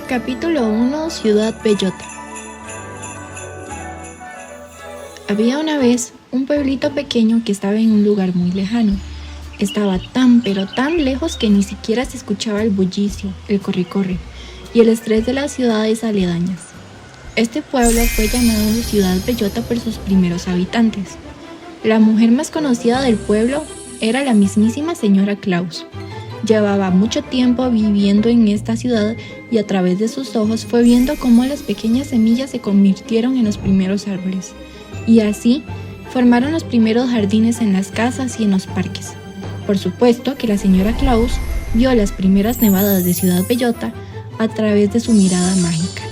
Capítulo 1. Ciudad Bellota. Había una vez un pueblito pequeño que estaba en un lugar muy lejano. Estaba tan pero tan lejos que ni siquiera se escuchaba el bullicio, el corre-corre y el estrés de las ciudades aledañas. Este pueblo fue llamado Ciudad Bellota por sus primeros habitantes. La mujer más conocida del pueblo era la mismísima señora Claus. Llevaba mucho tiempo viviendo en esta ciudad y a través de sus ojos fue viendo cómo las pequeñas semillas se convirtieron en los primeros árboles. Y así formaron los primeros jardines en las casas y en los parques. Por supuesto que la señora Claus vio las primeras nevadas de Ciudad Bellota a través de su mirada mágica.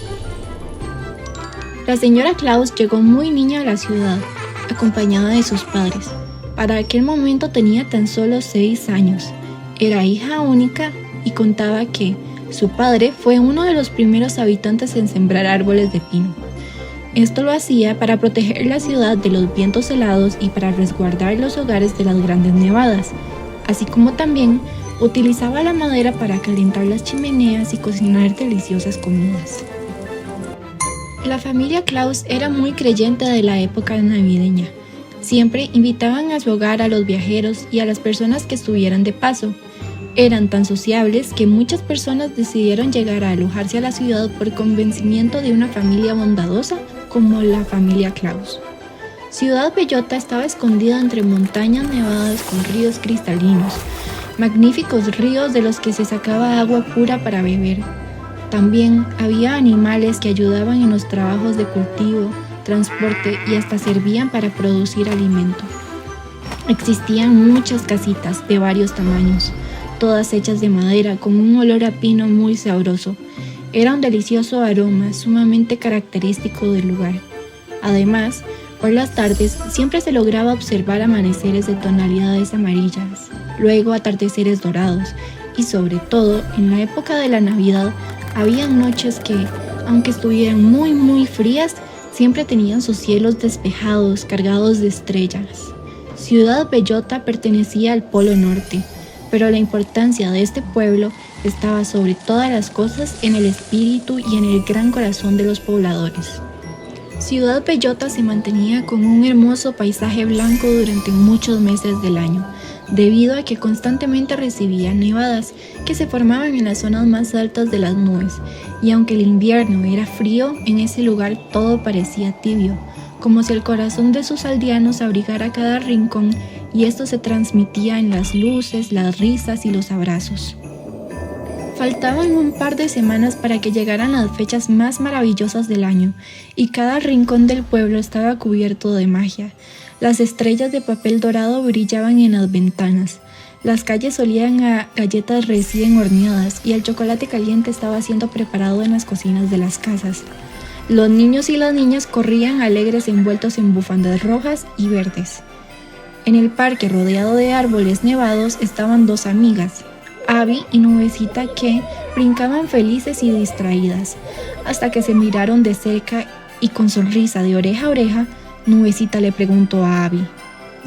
La señora Claus llegó muy niña a la ciudad, acompañada de sus padres. Para aquel momento tenía tan solo 6 años. Era hija única y contaba que su padre fue uno de los primeros habitantes en sembrar árboles de pino. Esto lo hacía para proteger la ciudad de los vientos helados y para resguardar los hogares de las grandes nevadas, así como también utilizaba la madera para calentar las chimeneas y cocinar deliciosas comidas. La familia Claus era muy creyente de la época navideña. Siempre invitaban a su hogar a los viajeros y a las personas que estuvieran de paso. Eran tan sociables que muchas personas decidieron llegar a alojarse a la ciudad por convencimiento de una familia bondadosa como la familia Claus. Ciudad Bellota estaba escondida entre montañas nevadas con ríos cristalinos, magníficos ríos de los que se sacaba agua pura para beber. También había animales que ayudaban en los trabajos de cultivo, transporte y hasta servían para producir alimento. Existían muchas casitas de varios tamaños, todas hechas de madera con un olor a pino muy sabroso. Era un delicioso aroma sumamente característico del lugar. Además, por las tardes siempre se lograba observar amaneceres de tonalidades amarillas, luego atardeceres dorados y sobre todo en la época de la Navidad había noches que, aunque estuvieran muy frías, siempre tenían sus cielos despejados, cargados de estrellas. Ciudad Bellota pertenecía al Polo Norte, pero la importancia de este pueblo estaba sobre todas las cosas en el espíritu y en el gran corazón de los pobladores. Ciudad Bellota se mantenía con un hermoso paisaje blanco durante muchos meses del año, debido a que constantemente recibía nevadas que se formaban en las zonas más altas de las nubes, y aunque el invierno era frío, en ese lugar todo parecía tibio, como si el corazón de sus aldeanos abrigara cada rincón, y esto se transmitía en las luces, las risas y los abrazos. Faltaban un par de semanas para que llegaran las fechas más maravillosas del año, y cada rincón del pueblo estaba cubierto de magia. Las estrellas de papel dorado brillaban en las ventanas, las calles olían a galletas recién horneadas y el chocolate caliente estaba siendo preparado en las cocinas de las casas. Los niños y las niñas corrían alegres envueltos en bufandas rojas y verdes. En el parque rodeado de árboles nevados estaban 2 amigas, Abby y Nubecita, que brincaban felices y distraídas, hasta que se miraron de cerca y con sonrisa de oreja a oreja, Nubecita le preguntó a Abby: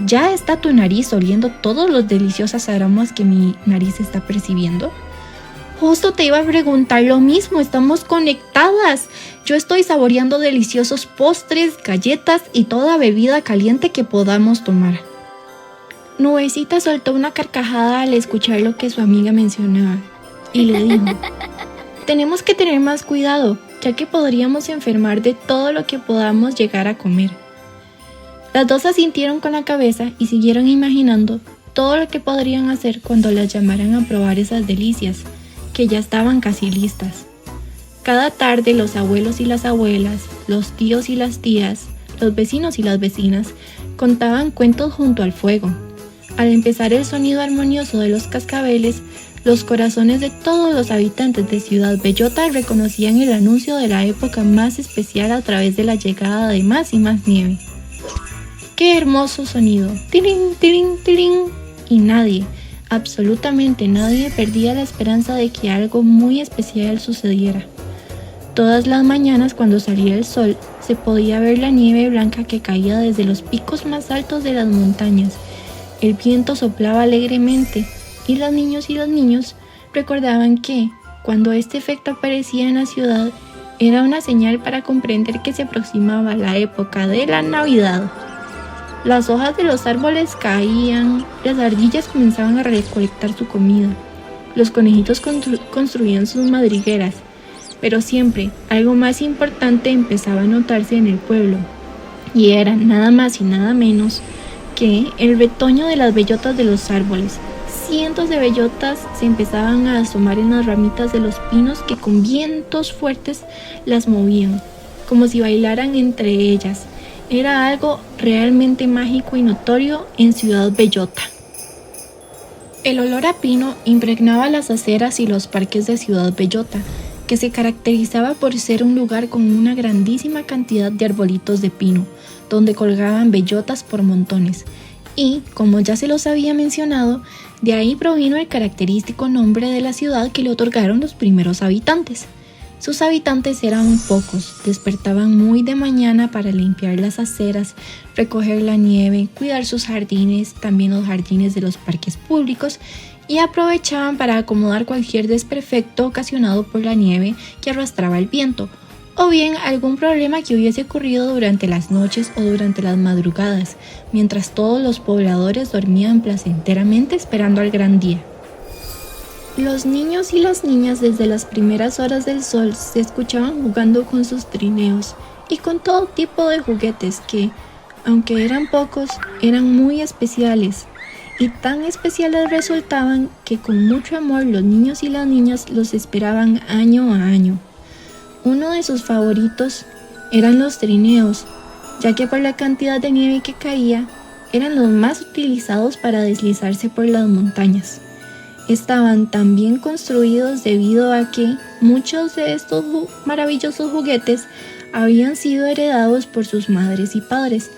¿Ya está tu nariz oliendo todos los deliciosos aromas que mi nariz está percibiendo? Justo te iba a preguntar lo mismo, estamos conectadas. Yo estoy saboreando deliciosos postres, galletas y toda bebida caliente que podamos tomar. Nubecita soltó una carcajada al escuchar lo que su amiga mencionaba y le dijo: tenemos que tener más cuidado, ya que podríamos enfermar de todo lo que podamos llegar a comer. Las dos asintieron con la cabeza y siguieron imaginando todo lo que podrían hacer cuando las llamaran a probar esas delicias, que ya estaban casi listas. Cada tarde los abuelos y las abuelas, los tíos y las tías, los vecinos y las vecinas contaban cuentos junto al fuego. Al empezar el sonido armonioso de los cascabeles, los corazones de todos los habitantes de Ciudad Bellota reconocían el anuncio de la época más especial a través de la llegada de más y más nieve. ¡Qué hermoso sonido! ¡Tirín, tirín, tirín! Y nadie, absolutamente nadie, perdía la esperanza de que algo muy especial sucediera. Todas las mañanas cuando salía el sol se podía ver la nieve blanca que caía desde los picos más altos de las montañas. El viento soplaba alegremente y los niños recordaban que, cuando este efecto aparecía en la ciudad, era una señal para comprender que se aproximaba la época de la Navidad. Las hojas de los árboles caían, las ardillas comenzaban a recolectar su comida, los conejitos construían sus madrigueras, pero siempre algo más importante empezaba a notarse en el pueblo, y era nada más y nada menos que el retoño de las bellotas de los árboles. Cientos de bellotas se empezaban a asomar en las ramitas de los pinos que con vientos fuertes las movían, como si bailaran entre ellas. Era algo realmente mágico y notorio en Ciudad Bellota. El olor a pino impregnaba las aceras y los parques de Ciudad Bellota, que se caracterizaba por ser un lugar con una grandísima cantidad de arbolitos de pino, donde colgaban bellotas por montones. Y, como ya se los había mencionado, de ahí provino el característico nombre de la ciudad que le otorgaron los primeros habitantes. Sus habitantes eran pocos, despertaban muy de mañana para limpiar las aceras, recoger la nieve, cuidar sus jardines, también los jardines de los parques públicos, y aprovechaban para acomodar cualquier desperfecto ocasionado por la nieve que arrastraba el viento, o bien algún problema que hubiese ocurrido durante las noches o durante las madrugadas, mientras todos los pobladores dormían placenteramente esperando al gran día. Los niños y las niñas desde las primeras horas del sol se escuchaban jugando con sus trineos y con todo tipo de juguetes que, aunque eran pocos, eran muy especiales, y tan especiales resultaban que con mucho amor los niños y las niñas los esperaban año a año. Uno de sus favoritos eran los trineos, ya que por la cantidad de nieve que caía, eran los más utilizados para deslizarse por las montañas. Estaban tan bien construidos debido a que muchos de estos maravillosos juguetes habían sido heredados por sus madres y padres,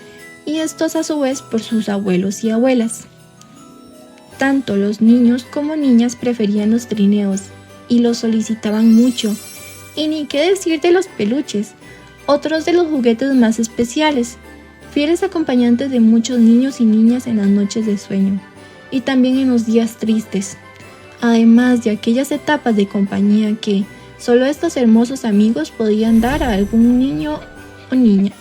y estos a su vez por sus abuelos y abuelas. Tanto los niños como niñas preferían los trineos y los solicitaban mucho, y ni qué decir de los peluches, otros de los juguetes más especiales, fieles acompañantes de muchos niños y niñas en las noches de sueño, y también en los días tristes. Además de aquellas etapas de compañía que solo estos hermosos amigos podían dar a algún niño o niña,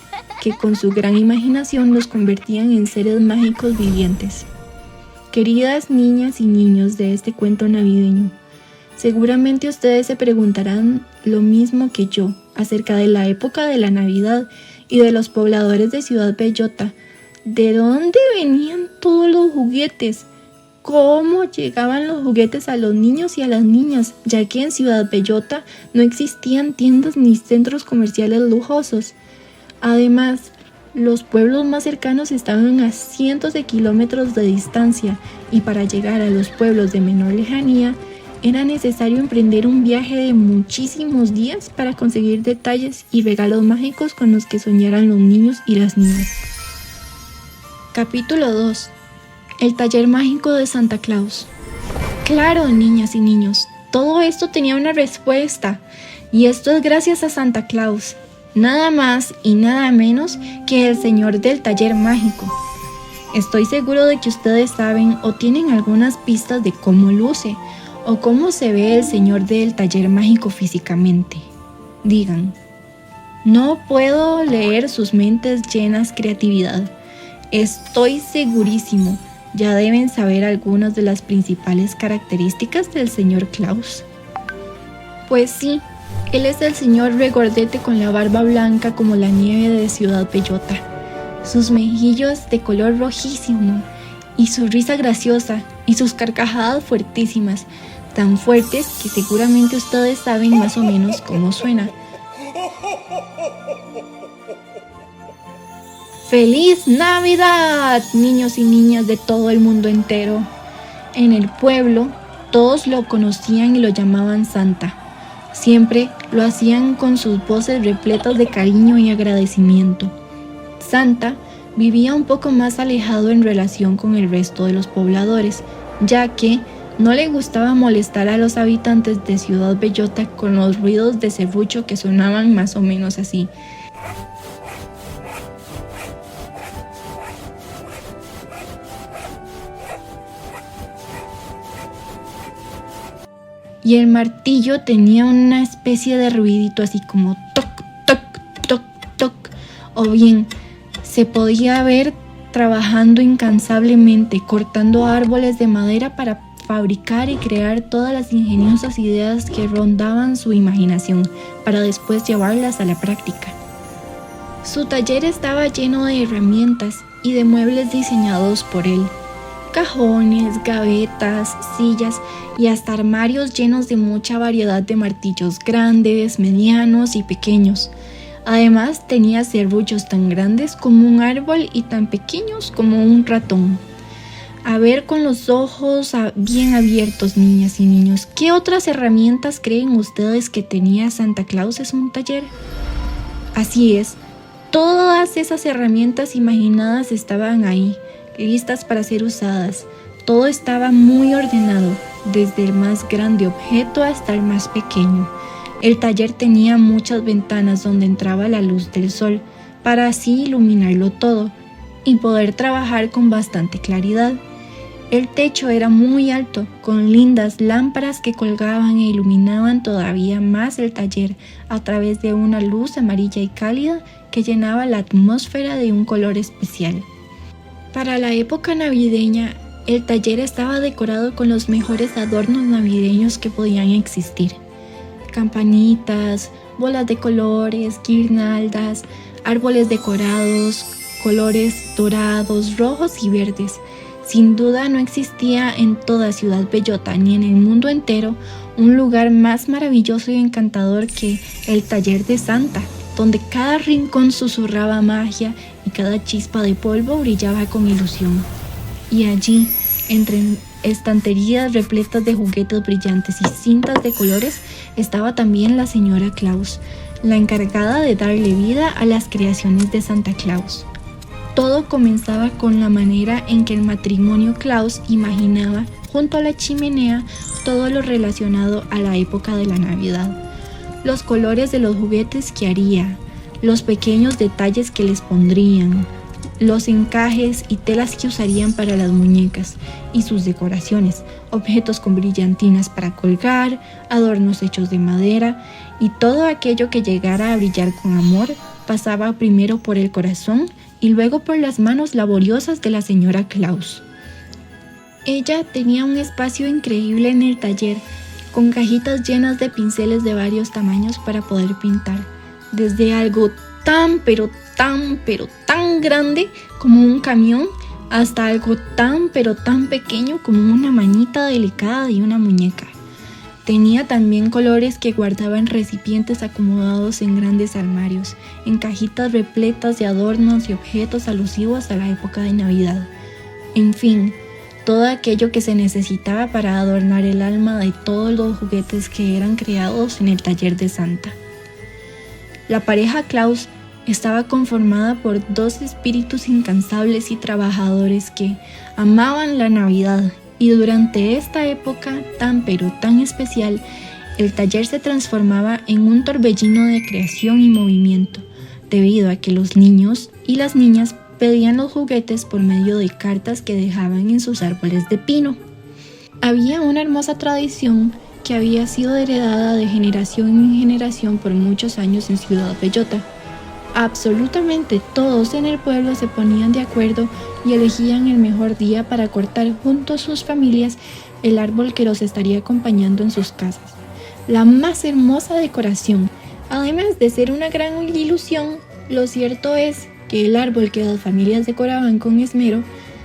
que con su gran imaginación los convertían en seres mágicos vivientes. Queridas niñas y niños de este cuento navideño, seguramente ustedes se preguntarán lo mismo que yo acerca de la época de la Navidad y de los pobladores de Ciudad Bellota. ¿De dónde venían todos los juguetes? ¿Cómo llegaban los juguetes a los niños y a las niñas, ya que en Ciudad Bellota no existían tiendas ni centros comerciales lujosos? Además, los pueblos más cercanos estaban a cientos de kilómetros de distancia, y para llegar a los pueblos de menor lejanía, era necesario emprender un viaje de muchísimos días para conseguir detalles y regalos mágicos con los que soñaran los niños y las niñas. Capítulo 2. El taller mágico de Santa Claus. Claro, niñas y niños, todo esto tenía una respuesta, y esto es gracias a Santa Claus, nada más y nada menos que el señor del taller mágico. Estoy seguro de que ustedes saben o tienen algunas pistas de cómo luce o cómo se ve el señor del taller mágico físicamente. Digan, no puedo leer sus mentes llenas de creatividad. Estoy segurísimo. Ya deben saber algunas de las principales características del señor Claus. Pues sí, él es el señor regordete con la barba blanca como la nieve de Ciudad Bellota, sus mejillos de color rojísimo, y su risa graciosa, y sus carcajadas fuertísimas, tan fuertes que seguramente ustedes saben más o menos cómo suena. ¡Feliz Navidad, niños y niñas de todo el mundo entero! En el pueblo, todos lo conocían y lo llamaban Santa. Siempre lo hacían con sus voces repletas de cariño y agradecimiento. Santa vivía un poco más alejado en relación con el resto de los pobladores, ya que, No le gustaba molestar a los habitantes de Ciudad Bellota con los ruidos de serrucho que sonaban más o menos así. Y el martillo tenía una especie de ruidito así como toc, toc, toc, toc. O bien, se podía ver trabajando incansablemente, cortando árboles de madera para fabricar y crear todas las ingeniosas ideas que rondaban su imaginación, para después llevarlas a la práctica. Su taller estaba lleno de herramientas y de muebles diseñados por él. Cajones, gavetas, sillas y hasta armarios llenos de mucha variedad de martillos grandes, medianos y pequeños. Además, tenía serruchos tan grandes como un árbol y tan pequeños como un ratón. A ver con los ojos bien abiertos, niñas y niños, ¿qué otras herramientas creen ustedes que tenía Santa Claus en un taller? Así es, todas esas herramientas imaginadas estaban ahí, listas para ser usadas. Todo estaba muy ordenado, desde el más grande objeto hasta el más pequeño. El taller tenía muchas ventanas donde entraba la luz del sol, para así iluminarlo todo y poder trabajar con bastante claridad. El techo era muy alto, con lindas lámparas que colgaban e iluminaban todavía más el taller a través de una luz amarilla y cálida que llenaba la atmósfera de un color especial. Para la época navideña, el taller estaba decorado con los mejores adornos navideños que podían existir. Campanitas, bolas de colores, guirnaldas, árboles decorados, colores dorados, rojos y verdes. Sin duda no existía en toda Ciudad Bellota ni en el mundo entero un lugar más maravilloso y encantador que el taller de Santa, donde cada rincón susurraba magia y cada chispa de polvo brillaba con ilusión. Y allí, entre estanterías repletas de juguetes brillantes y cintas de colores, estaba también la señora Claus, la encargada de darle vida a las creaciones de Santa Claus. Todo comenzaba con la manera en que el matrimonio Claus imaginaba junto a la chimenea todo lo relacionado a la época de la Navidad. Los colores de los juguetes que haría, los pequeños detalles que les pondrían, los encajes y telas que usarían para las muñecas y sus decoraciones, objetos con brillantinas para colgar, adornos hechos de madera y todo aquello que llegara a brillar con amor pasaba primero por el corazón y luego por las manos laboriosas de la señora Claus. Ella tenía un espacio increíble en el taller, con cajitas llenas de pinceles de varios tamaños para poder pintar, desde algo tan tan grande como un camión hasta algo tan pequeño como una manita delicada de una muñeca. Tenía también colores que guardaba en recipientes acomodados en grandes armarios, en cajitas repletas de adornos y objetos alusivos a la época de Navidad. En fin, todo aquello que se necesitaba para adornar el alma de todos los juguetes que eran creados en el taller de Santa. La pareja Claus estaba conformada por dos espíritus incansables y trabajadores que amaban la Navidad, y durante esta época tan especial, el taller se transformaba en un torbellino de creación y movimiento, debido a que los niños y las niñas pedían los juguetes por medio de cartas que dejaban en sus árboles de pino. Había una hermosa tradición que había sido heredada de generación en generación por muchos años en Ciudad Bellota. Absolutamente todos en el pueblo se ponían de acuerdo y elegían el mejor día para cortar junto a sus familias el árbol que los estaría acompañando en sus casas. La más hermosa decoración, además de ser una gran ilusión, lo cierto es que el árbol que las familias decoraban con esmero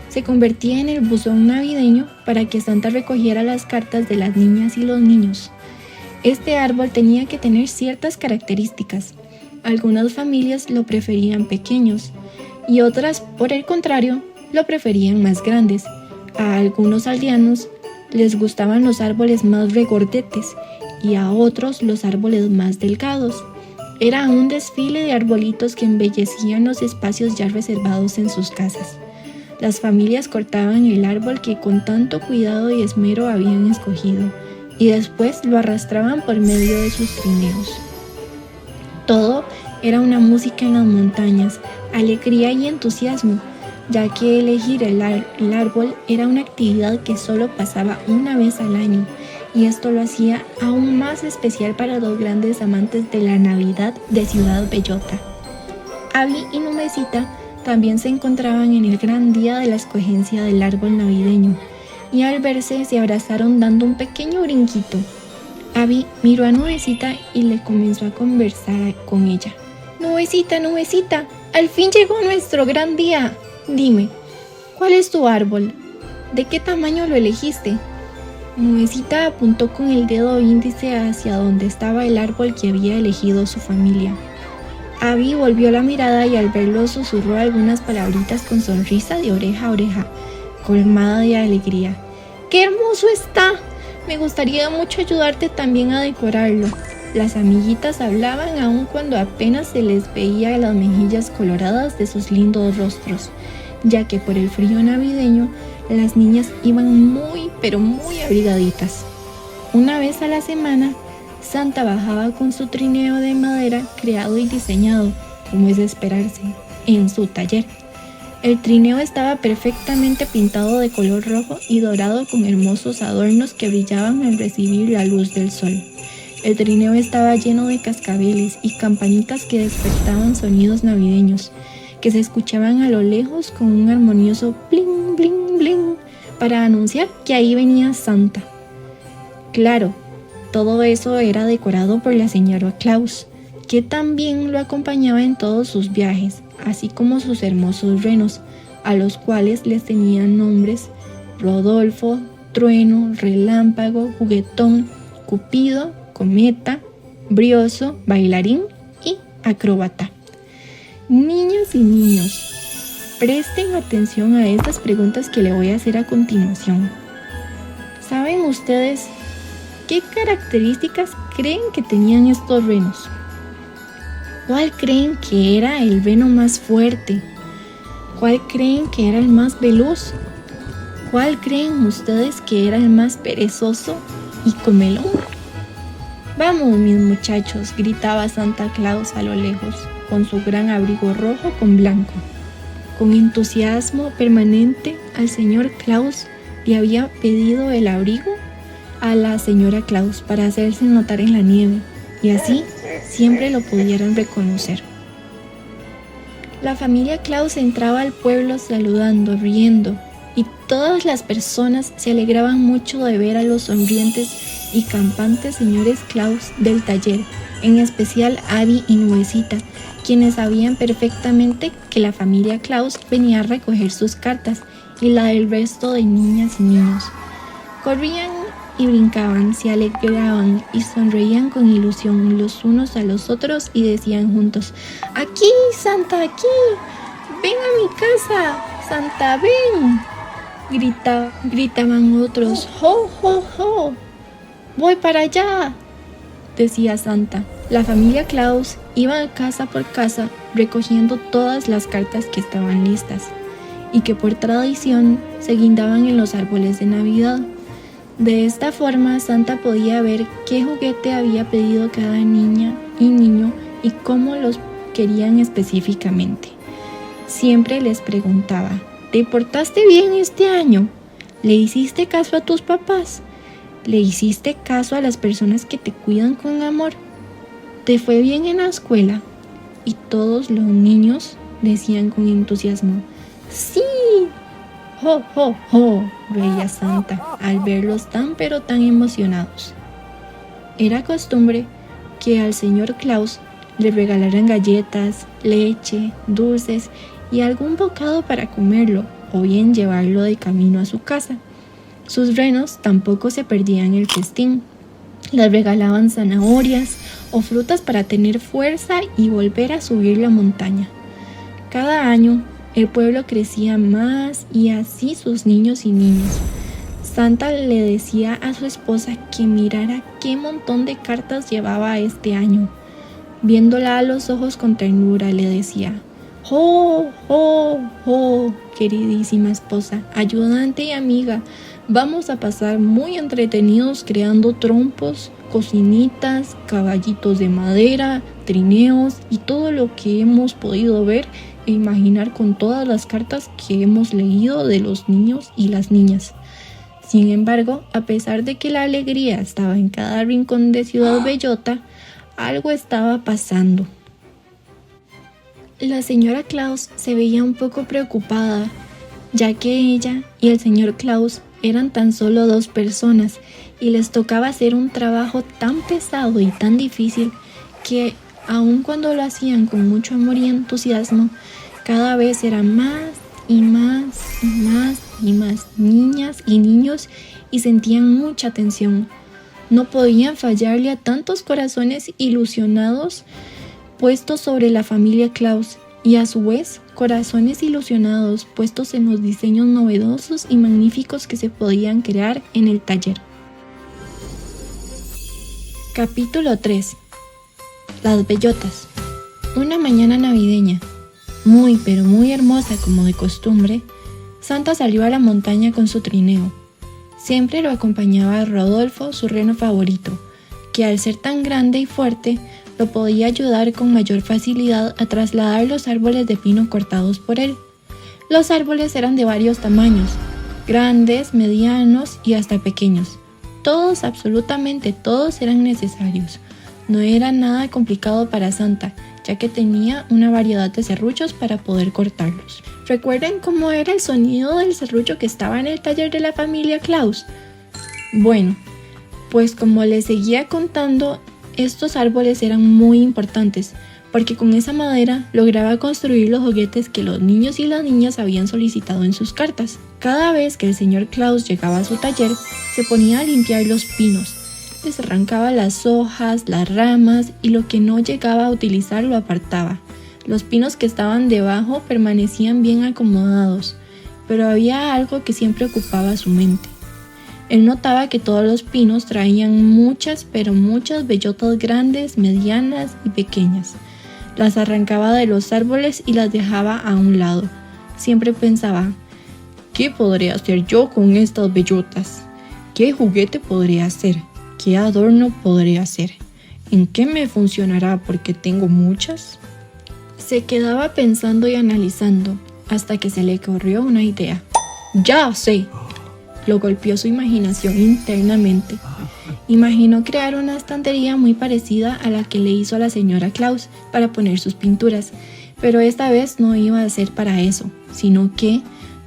se convertía en el buzón navideño para que Santa recogiera las cartas de las niñas y los niños. Este árbol tenía que tener ciertas características. Algunas familias lo preferían pequeños y otras, por el contrario, lo preferían más grandes. A algunos aldeanos les gustaban los árboles más regordetes y a otros los árboles más delgados. Era un desfile de arbolitos que embellecían los espacios ya reservados en sus casas. Las familias cortaban el árbol que con tanto cuidado y esmero habían escogido y después lo arrastraban por medio de sus trineos. Todo era una música en las montañas, alegría y entusiasmo, ya que elegir el árbol era una actividad que solo pasaba una vez al año, y esto lo hacía aún más especial para los grandes amantes de la Navidad de Ciudad Bellota. Abby y Nubecita también se encontraban en el gran día de la escogencia del árbol navideño, y al verse se abrazaron dando un pequeño brinquito. Abby miró a Nubecita y le comenzó a conversar con ella. Nubecita, Nubecita, al fin llegó nuestro gran día. Dime, ¿cuál es tu árbol? ¿De qué tamaño lo elegiste? Nubecita apuntó con el dedo índice hacia donde estaba el árbol que había elegido su familia. Abby volvió la mirada y al verlo susurró algunas palabritas con sonrisa de oreja a oreja, colmada de alegría. ¡Qué hermoso está! Me gustaría mucho ayudarte también a decorarlo. Las amiguitas hablaban aun cuando apenas se les veía las mejillas coloradas de sus lindos rostros, ya que por el frío navideño las niñas iban muy pero muy abrigaditas. Una vez a la semana, Santa bajaba con su trineo de madera creado y diseñado, como es de esperarse, en su taller. El trineo estaba perfectamente pintado de color rojo y dorado con hermosos adornos que brillaban al recibir la luz del sol. El trineo estaba lleno de cascabeles y campanitas que despertaban sonidos navideños, que se escuchaban a lo lejos con un armonioso bling, bling, bling, para anunciar que ahí venía Santa. Claro, todo eso era decorado por la señora Claus, que también lo acompañaba en todos sus viajes, así como sus hermosos renos, a los cuales les tenían nombres: Rodolfo, Trueno, Relámpago, Juguetón, Cupido, Cometa, Brioso, Bailarín y Acróbata. Niñas y niños, presten atención a estas preguntas que le voy a hacer a continuación. ¿Saben ustedes qué características creen que tenían estos renos? ¿Cuál creen que era el reno más fuerte? ¿Cuál creen que era el más veloz? ¿Cuál creen ustedes que era el más perezoso y comelón? Vamos, mis muchachos, gritaba Santa Claus a lo lejos, con su gran abrigo rojo con blanco. Con entusiasmo permanente, al señor Claus le había pedido el abrigo a la señora Claus para hacerse notar en la nieve, y así siempre lo pudieran reconocer. La familia Claus entraba al pueblo saludando, riendo, y todas las personas se alegraban mucho de ver a los sonrientes y campantes señores Claus del taller, en especial Abby y Nubecita, quienes sabían perfectamente que la familia Claus venía a recoger sus cartas y la del resto de niñas y niños. Corrían y brincaban, se alegraban y sonreían con ilusión los unos a los otros y decían juntos: ¡Aquí, Santa, aquí! ¡Ven a mi casa! ¡Santa, ven! Gritaban otros: ¡Jo, jo, jo! ¡Voy para allá!, decía Santa. La familia Claus iba casa por casa recogiendo todas las cartas que estaban listas y que por tradición se guindaban en los árboles de Navidad. De esta forma, Santa podía ver qué juguete había pedido cada niña y niño y cómo los querían específicamente. Siempre les preguntaba: ¿te portaste bien este año? ¿Le hiciste caso a tus papás? ¿Le hiciste caso a las personas que te cuidan con amor? ¿Te fue bien en la escuela? Y todos los niños decían con entusiasmo: ¡sí! ¡Jo, jo, jo!, reía Santa al verlos tan pero tan emocionados. Era costumbre que al señor Claus le regalaran galletas, leche, dulces y algún bocado para comerlo o bien llevarlo de camino a su casa. Sus renos tampoco se perdían el festín. Les regalaban zanahorias o frutas para tener fuerza y volver a subir la montaña. Cada año el pueblo crecía más y así sus niños y niñas. Santa le decía a su esposa que mirara qué montón de cartas llevaba este año. Viéndola a los ojos con ternura le decía: ¡Oh, oh, oh! Queridísima esposa, ayudante y amiga, vamos a pasar muy entretenidos creando trompos, cocinitas, caballitos de madera, trineos y todo lo que hemos podido ver e imaginar con todas las cartas que hemos leído de los niños y las niñas. Sin embargo, a pesar de que la alegría estaba en cada rincón de Ciudad Bellota, algo estaba pasando. La señora Claus se veía un poco preocupada, ya que ella y el señor Claus eran tan solo 2 personas y les tocaba hacer un trabajo tan pesado y tan difícil que, aun cuando lo hacían con mucho amor y entusiasmo, cada vez eran más y más y más y más niñas y niños y sentían mucha tensión. No podían fallarle a tantos corazones ilusionados puestos sobre la familia Claus y a su vez corazones ilusionados puestos en los diseños novedosos y magníficos que se podían crear en el taller. Capítulo 3. Las bellotas. Una mañana navideña, muy pero muy hermosa como de costumbre, Santa salió a la montaña con su trineo. Siempre lo acompañaba Rodolfo, su reno favorito, que al ser tan grande y fuerte, lo podía ayudar con mayor facilidad a trasladar los árboles de pino cortados por él. Los árboles eran de varios tamaños, grandes, medianos y hasta pequeños. Todos, absolutamente todos, eran necesarios. No era nada complicado para Santa, ya que tenía una variedad de serruchos para poder cortarlos. ¿Recuerdan cómo era el sonido del serrucho que estaba en el taller de la familia Claus? Bueno, pues como les seguía contando, estos árboles eran muy importantes, porque con esa madera lograba construir los juguetes que los niños y las niñas habían solicitado en sus cartas. Cada vez que el señor Claus llegaba a su taller, se ponía a limpiar los pinos, les arrancaba las hojas, las ramas y lo que no llegaba a utilizar lo apartaba. Los pinos que estaban debajo permanecían bien acomodados, pero había algo que siempre ocupaba su mente. Él notaba que todos los pinos traían muchas, pero muchas bellotas grandes, medianas y pequeñas. Las arrancaba de los árboles y las dejaba a un lado. Siempre pensaba, ¿qué podría hacer yo con estas bellotas? ¿Qué juguete podría hacer? ¿Qué adorno podría hacer? ¿En qué me funcionará porque tengo muchas? Se quedaba pensando y analizando hasta que se le ocurrió una idea. ¡Ya sé! Lo golpeó su imaginación internamente. Imaginó crear una estantería muy parecida a la que le hizo a la señora Claus para poner sus pinturas, pero esta vez no iba a ser para eso, sino que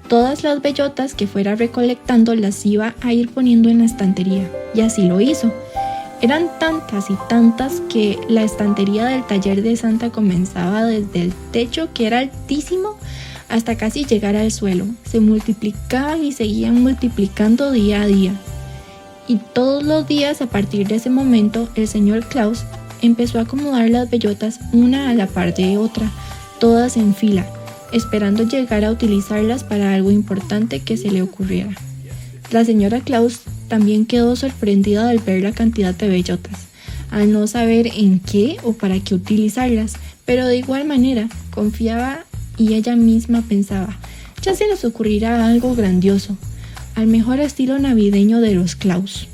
todas las bellotas que fuera recolectando las iba a ir poniendo en la estantería, y así lo hizo. Eran tantas y tantas que la estantería del taller de Santa comenzaba desde el techo, que era altísimo, hasta casi llegar al suelo. Se multiplicaban y seguían multiplicando día a día. Y todos los días, a partir de ese momento, el señor Claus empezó a acomodar las bellotas una a la par de otra, todas en fila, esperando llegar a utilizarlas para algo importante que se le ocurriera. La señora Claus también quedó sorprendida al ver la cantidad de bellotas, al no saber en qué o para qué utilizarlas, pero de igual manera confiaba y ella misma pensaba, ya se nos ocurrirá algo grandioso, al mejor estilo navideño de los Claus.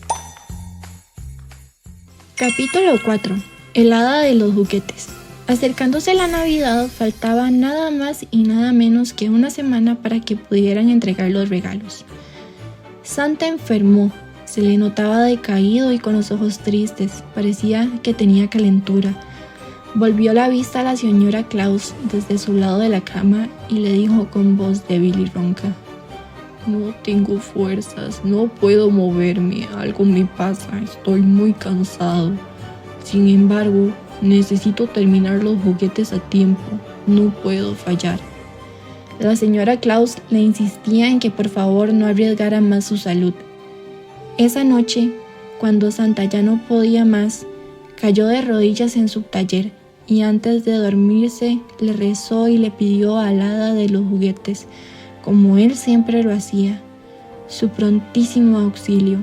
Capítulo 4. El hada de los juguetes. Acercándose la Navidad, faltaba nada más y nada menos que una semana para que pudieran entregar los regalos. Santa enfermó, se le notaba decaído y con los ojos tristes, parecía que tenía calentura. Volvió la vista a la señora Claus desde su lado de la cama y le dijo con voz débil y ronca: no tengo fuerzas, no puedo moverme, algo me pasa, estoy muy cansado. Sin embargo, necesito terminar los juguetes a tiempo, no puedo fallar. La señora Claus le insistía en que por favor no arriesgara más su salud. Esa noche, cuando Santa ya no podía más, cayó de rodillas en su taller y antes de dormirse le rezó y le pidió al hada de los juguetes, como él siempre lo hacía, su prontísimo auxilio.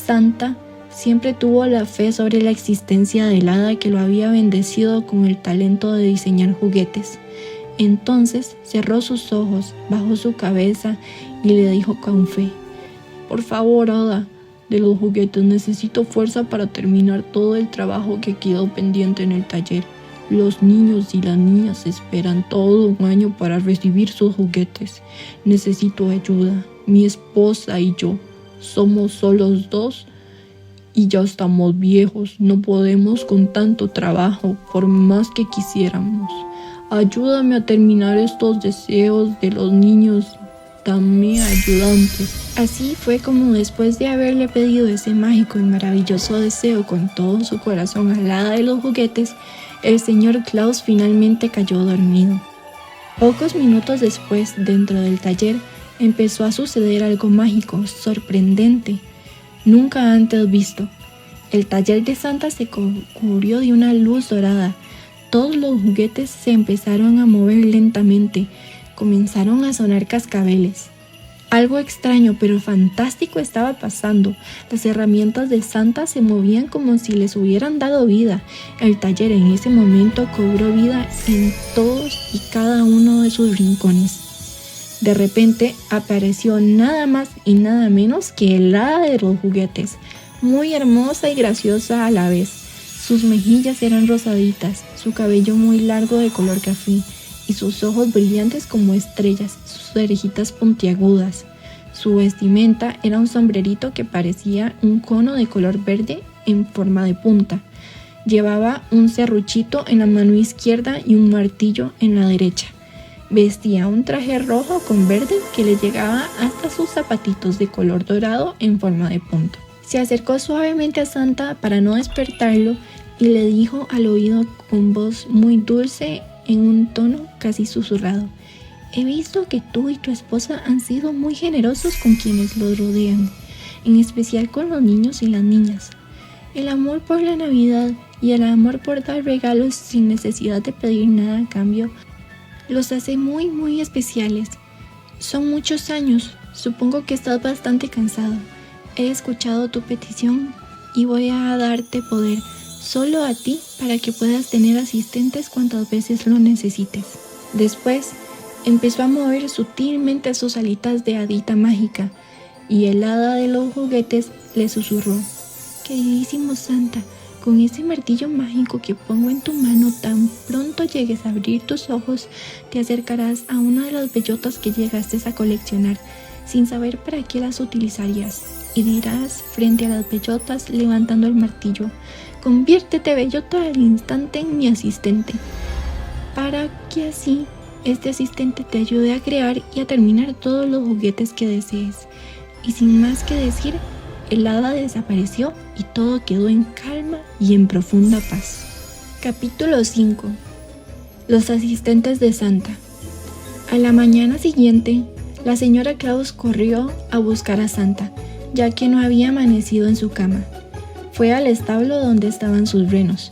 Santa siempre tuvo la fe sobre la existencia del hada que lo había bendecido con el talento de diseñar juguetes. Entonces cerró sus ojos, bajó su cabeza y le dijo con fe: «Por favor, hada de los juguetes, necesito fuerza para terminar todo el trabajo que quedó pendiente en el taller. Los niños y las niñas esperan todo un año para recibir sus juguetes. Necesito ayuda. Mi esposa y yo somos solos dos y ya estamos viejos. No podemos con tanto trabajo, por más que quisiéramos. Ayúdame a terminar estos deseos de los niños. Dame ayudantes». Así fue como, después de haberle pedido ese mágico y maravilloso deseo con todo su corazón a la hada de los juguetes, el señor Claus finalmente cayó dormido. Pocos minutos después, dentro del taller, empezó a suceder algo mágico, sorprendente, nunca antes visto. El taller de Santa se cubrió de una luz dorada. Todos los juguetes se empezaron a mover lentamente. Comenzaron a sonar cascabeles. Algo extraño pero fantástico estaba pasando. Las herramientas de Santa se movían como si les hubieran dado vida. El taller en ese momento cobró vida en todos y cada uno de sus rincones. De repente apareció nada más y nada menos que el hada de los juguetes, muy hermosa y graciosa a la vez. Sus mejillas eran rosaditas, su cabello muy largo de color café y sus ojos brillantes como estrellas, sus orejitas puntiagudas. Su vestimenta era un sombrerito que parecía un cono de color verde en forma de punta. Llevaba un serruchito en la mano izquierda y un martillo en la derecha. Vestía un traje rojo con verde que le llegaba hasta sus zapatitos de color dorado en forma de punta. Se acercó suavemente a Santa para no despertarlo y le dijo al oído con voz muy dulce, en un tono casi susurrado: «He visto que tú y tu esposa han sido muy generosos con quienes los rodean, en especial con los niños y las niñas. El amor por la Navidad y el amor por dar regalos sin necesidad de pedir nada a cambio los hace muy, muy especiales. Son muchos años, supongo que estás bastante cansado. He escuchado tu petición y voy a darte poder solo a ti para que puedas tener asistentes cuantas veces lo necesites». Después empezó a mover sutilmente sus alitas de hadita mágica y el hada de los juguetes le susurró: «Queridísimo Santa, con ese martillo mágico que pongo en tu mano, tan pronto llegues a abrir tus ojos, te acercarás a una de las bellotas que llegaste a coleccionar, sin saber para qué las utilizarías, y dirás frente a las bellotas, levantando el martillo: «Conviértete, bellota, al instante en mi asistente», para que así este asistente te ayude a crear y a terminar todos los juguetes que desees. Y sin más que decir, el hada desapareció y todo quedó en calma y en profunda paz. Capítulo 5. Los asistentes de Santa. A la mañana siguiente, la señora Claus corrió a buscar a Santa, ya que no había amanecido en su cama. Fue al establo donde estaban sus renos,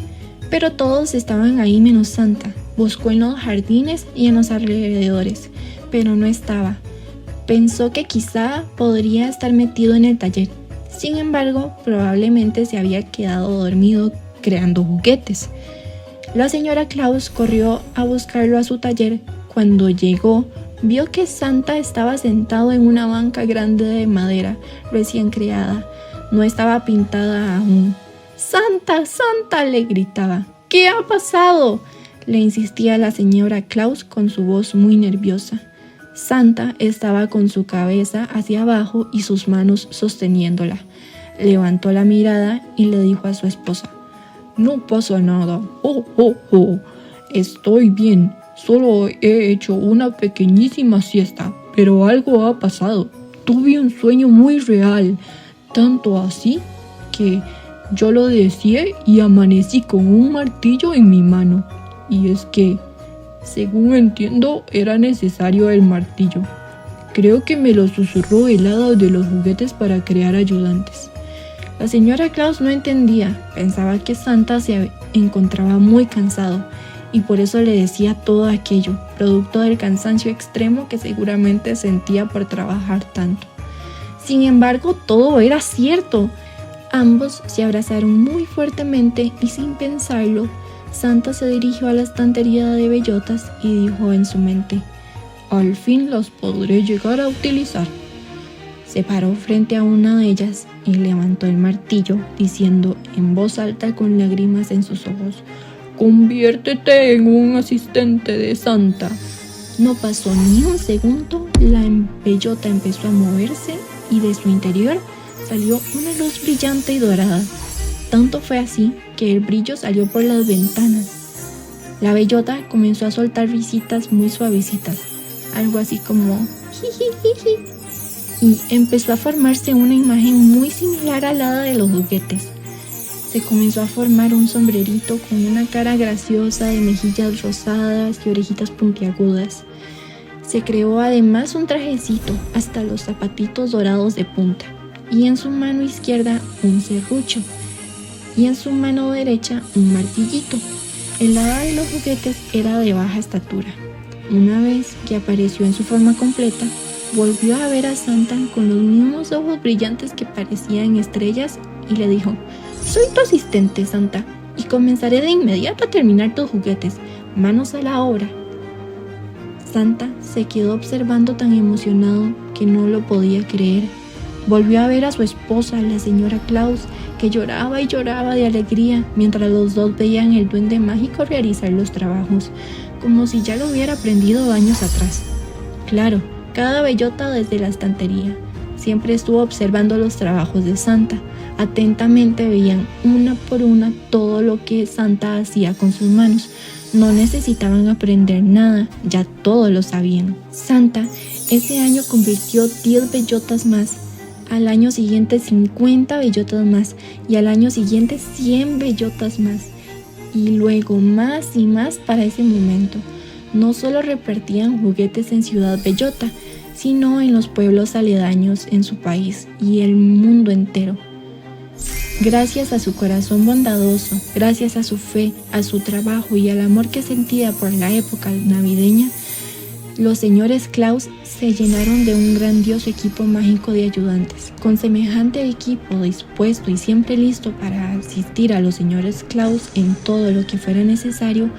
pero todos estaban ahí menos Santa. Buscó en los jardines y en los alrededores, pero no estaba. Pensó que quizá podría estar metido en el taller. Sin embargo, probablemente se había quedado dormido creando juguetes. La señora Claus corrió a buscarlo a su taller. Cuando llegó, vio que Santa estaba sentado en una banca grande de madera recién creada. No estaba pintada aún. «¡Santa, Santa!», le gritaba. «¿Qué ha pasado?», le insistía la señora Claus con su voz muy nerviosa. Santa estaba con su cabeza hacia abajo y sus manos sosteniéndola. Levantó la mirada y le dijo a su esposa: «No pasa nada, estoy bien, solo he hecho una pequeñísima siesta, pero algo ha pasado. Tuve un sueño muy real, tanto así que yo lo deseé y amanecí con un martillo en mi mano. Y es que, según entiendo, era necesario el martillo. Creo que me lo susurró el hada de los juguetes para crear ayudantes». La señora Claus no entendía, pensaba que Santa se encontraba muy cansado y por eso le decía todo aquello, producto del cansancio extremo que seguramente sentía por trabajar tanto. Sin embargo, todo era cierto. Ambos se abrazaron muy fuertemente y sin pensarlo, Santa se dirigió a la estantería de bellotas y dijo en su mente: «Al fin las podré llegar a utilizar». Se paró frente a una de ellas y levantó el martillo, diciendo en voz alta con lágrimas en sus ojos: «Conviértete en un asistente de Santa». No pasó ni un segundo, la bellota empezó a moverse y de su interior salió una luz brillante y dorada. Tanto fue así que el brillo salió por las ventanas. La bellota comenzó a soltar risitas muy suavecitas, algo así como jijijiji, y empezó a formarse una imagen muy similar a la de los juguetes. Se comenzó a formar un sombrerito con una cara graciosa de mejillas rosadas y orejitas puntiagudas. Se creó además un trajecito, hasta los zapatitos dorados de punta, y en su mano izquierda un serrucho, y en su mano derecha un martillito. El hada de los juguetes era de baja estatura. Una vez que apareció en su forma completa, volvió a ver a Santa con los mismos ojos brillantes que parecían estrellas y le dijo: «Soy tu asistente, Santa, y comenzaré de inmediato a terminar tus juguetes. Manos a la obra». Santa se quedó observando tan emocionado que no lo podía creer. Volvió a ver a su esposa, la señora Claus, que lloraba y lloraba de alegría mientras los dos veían el duende mágico realizar los trabajos, como si ya lo hubiera aprendido años atrás. Claro, cada bellota desde la estantería siempre estuvo observando los trabajos de Santa. Atentamente veían una por una todo lo que Santa hacía con sus manos. No necesitaban aprender nada, ya todo lo sabían. Santa ese año convirtió 10 bellotas más, al año siguiente 50 bellotas más y al año siguiente 100 bellotas más, y luego más y más. Para ese momento no solo repartían juguetes en Ciudad Bellota, sino en los pueblos aledaños en su país y el mundo entero. Gracias a su corazón bondadoso, gracias a su fe, a su trabajo y al amor que sentía por la época navideña, los señores Claus se llenaron de un grandioso equipo mágico de ayudantes. Con semejante equipo dispuesto y siempre listo para asistir a los señores Claus en todo lo que fuera necesario,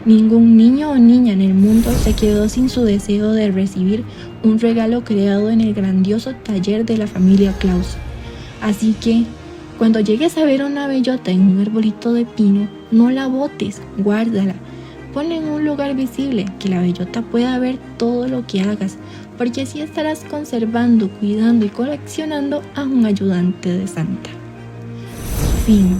ningún niño o niña en el mundo se quedó sin su deseo de recibir un regalo creado en el grandioso taller de la familia Claus. Así que, cuando llegues a ver una bellota en un arbolito de pino, no la botes, guárdala. Ponla en un lugar visible, que la bellota pueda ver todo lo que hagas, porque así estarás conservando, cuidando y coleccionando a un ayudante de Santa. Fin.